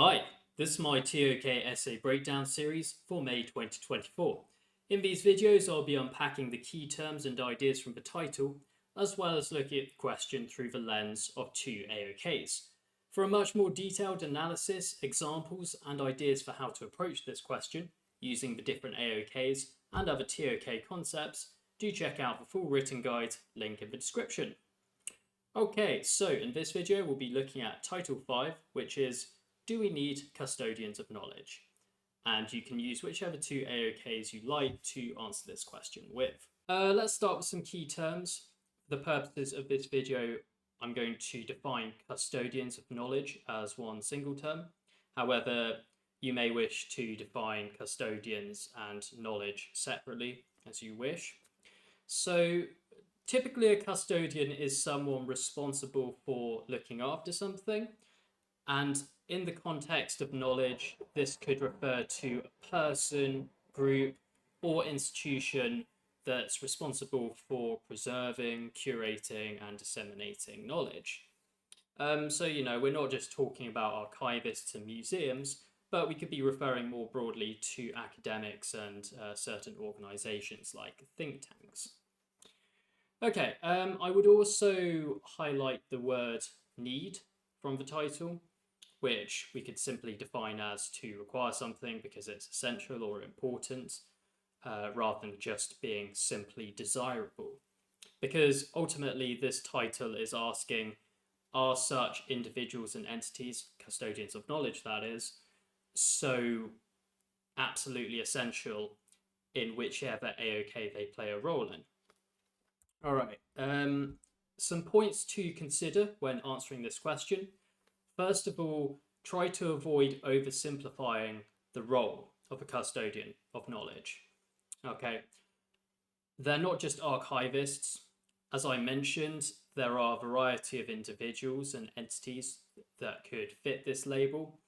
Hi, this is my TOK essay breakdown series for May 2024. In these videos, I'll be unpacking the key terms and ideas from the title, as well as looking at the question through the lens of two AOKs. For a much more detailed analysis, examples, and ideas for how to approach this question using the different AOKs and other TOK concepts, do check out the full written guide, link in the description. Okay, so in this video, we'll be looking at Title 5, which is do we need custodians of knowledge? And you can use whichever two AOKs you like to answer this question with. Let's start with some key terms. For the purposes of this video, I'm going to define custodians of knowledge as one single term. However, you may wish to define custodians and knowledge separately as you wish. So typically a custodian is someone responsible for looking after something. And in the context of knowledge, this could refer to a person, group, or institution that's responsible for preserving, curating, and disseminating knowledge. We're not just talking about archivists and museums, but we could be referring more broadly to academics and certain organizations like think tanks. Okay, I would also highlight the word need from the title, which we could simply define as to require something because it's essential or important, rather than just being simply desirable. Because ultimately this title is asking, are such individuals and entities, custodians of knowledge that is, so absolutely essential in whichever AOK they play a role in? All right, some points to consider when answering this question. First of all, try to avoid oversimplifying the role of a custodian of knowledge. Okay, they're not just archivists. As I mentioned, there are a variety of individuals and entities that could fit this label,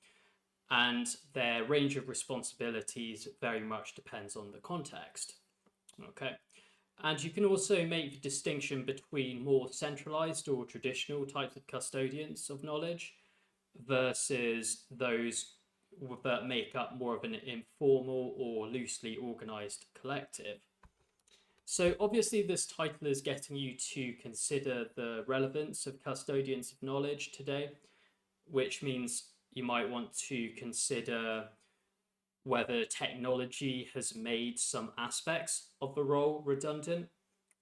and their range of responsibilities very much depends on the context. Okay, and you can also make the distinction between more centralized or traditional types of custodians of knowledge versus those that make up more of an informal or loosely organized collective. So obviously this title is getting you to consider the relevance of custodians of knowledge today, which means you might want to consider whether technology has made some aspects of the role redundant.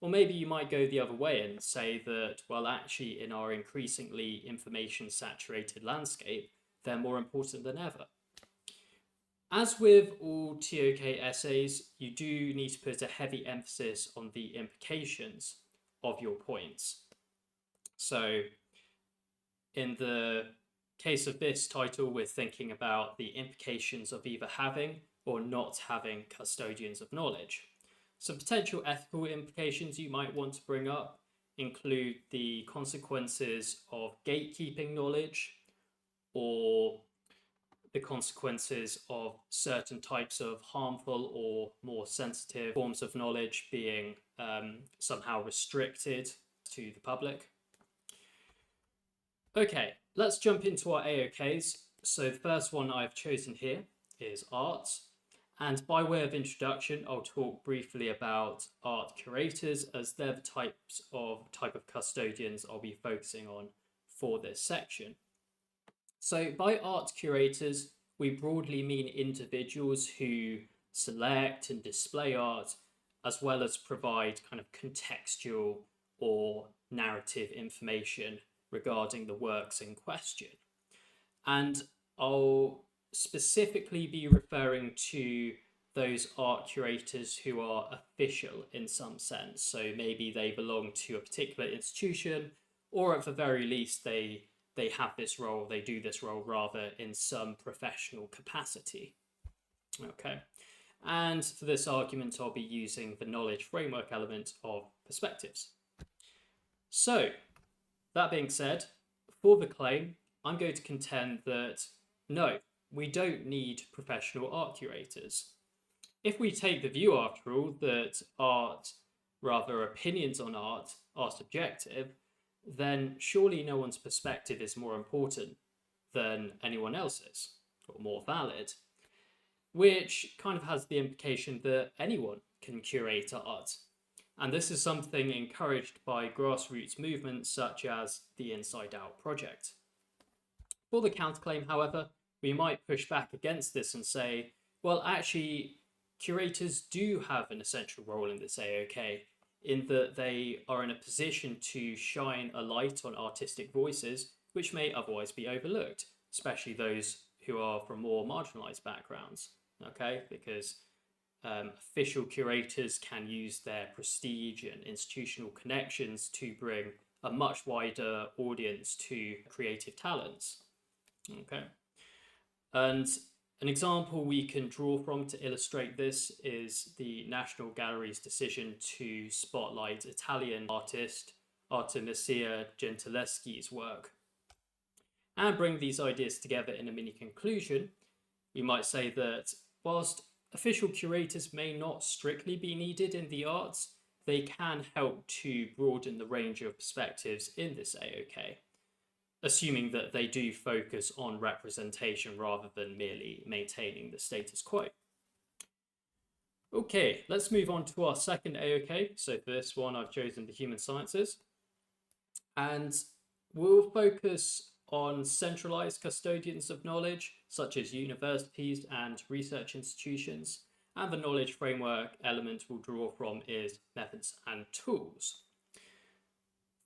Or maybe you might go the other way and say that, well, actually, in our increasingly information-saturated landscape, they're more important than ever. As with all TOK essays, you do need to put a heavy emphasis on the implications of your points. So in the case of this title, we're thinking about the implications of either having or not having custodians of knowledge. Some potential ethical implications you might want to bring up include the consequences of gatekeeping knowledge, or the consequences of certain types of harmful or more sensitive forms of knowledge being somehow restricted to the public. Okay, let's jump into our AOKs. So the first one I've chosen here is art. And by way of introduction, I'll talk briefly about art curators, as they're the type of custodians I'll be focusing on for this section. So by art curators, we broadly mean individuals who select and display art, as well as provide kind of contextual or narrative information regarding the works in question. And I'll specifically be referring to those art curators who are official in some sense. So maybe they belong to a particular institution, or at the very least they have this role, they do this role rather in some professional capacity. Okay, and for this argument I'll be using the knowledge framework element of perspectives. So that being said, for the claim, I'm going to contend that no, we don't need professional art curators. If we take the view, after all, that art, rather opinions on art, are subjective, then surely no one's perspective is more important than anyone else's. or more valid, which kind of has the implication that anyone can curate art. And this is something encouraged by grassroots movements such as the Inside Out project. For the counterclaim, however, we might push back against this and say, well, actually, curators do have an essential role in this AOK, in that they are in a position to shine a light on artistic voices which may otherwise be overlooked, especially those who are from more marginalized backgrounds. Okay, because official curators can use their prestige and institutional connections to bring a much wider audience to creative talents. Okay, and an example we can draw from to illustrate this is the National Gallery's decision to spotlight Italian artist Artemisia Gentileschi's work. And bring these ideas together in a mini conclusion, we might say that whilst official curators may not strictly be needed in the arts, they can help to broaden the range of perspectives in this AOK, assuming that they do focus on representation rather than merely maintaining the status quo. Okay, let's move on to our second AOK. So for this one, I've chosen the human sciences. And we'll focus on centralized custodians of knowledge, such as universities and research institutions. And the knowledge framework element we'll draw from is methods and tools.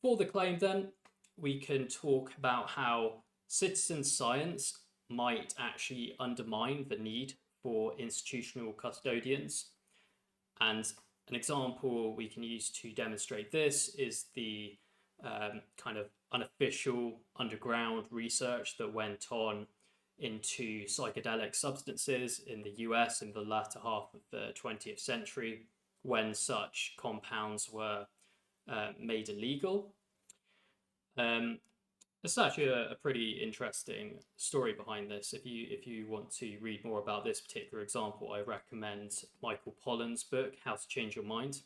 For the claim then, we can talk about how citizen science might actually undermine the need for institutional custodians. And an example we can use to demonstrate this is the kind of unofficial underground research that went on into psychedelic substances in the US in the latter half of the 20th century, when such compounds were made illegal. It's actually a pretty interesting story behind this. If you want to read more about this particular example, I recommend Michael Pollan's book, How to Change Your Mind.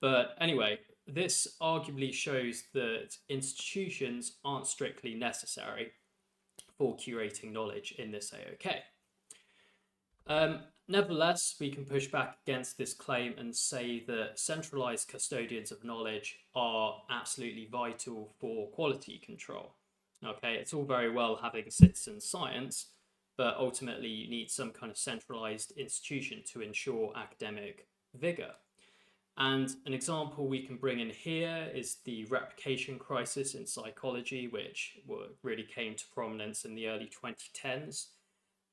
But anyway, this arguably shows that institutions aren't strictly necessary for curating knowledge in this AOK. Nevertheless, we can push back against this claim and say that centralized custodians of knowledge are absolutely vital for quality control. Okay, it's all very well having citizen science, but ultimately you need some kind of centralized institution to ensure academic vigor. And an example we can bring in here is the replication crisis in psychology, which really came to prominence in the early 2010s.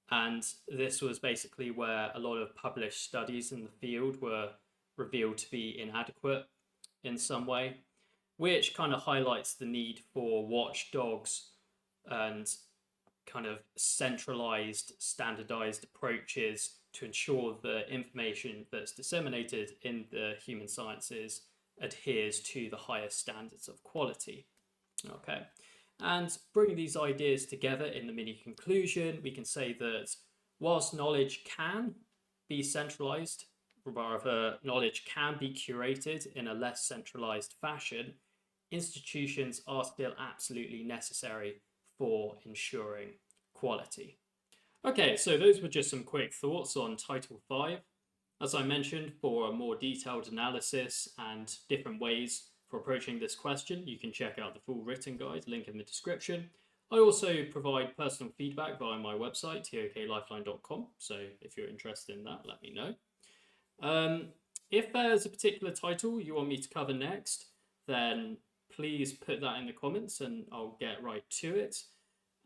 And this was basically where a lot of published studies in the field were revealed to be inadequate in some way, which kind of highlights the need for watchdogs and kind of centralized, standardized approaches to ensure the information that's disseminated in the human sciences adheres to the highest standards of quality. Okay, and bringing these ideas together in the mini conclusion, we can say that whilst knowledge can be centralized, rather knowledge can be curated in a less centralized fashion, institutions are still absolutely necessary for ensuring quality. Okay, so those were just some quick thoughts on Title 5. As I mentioned, for a more detailed analysis and different ways for approaching this question, you can check out the full written guide, link in the description. I also provide personal feedback via my website, toklifeline.com, so if you're interested in that, let me know. If there's a particular title you want me to cover next, then please put that in the comments and I'll get right to it.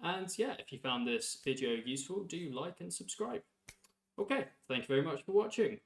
And yeah, if you found this video useful, do like and subscribe. Okay, thank you very much for watching.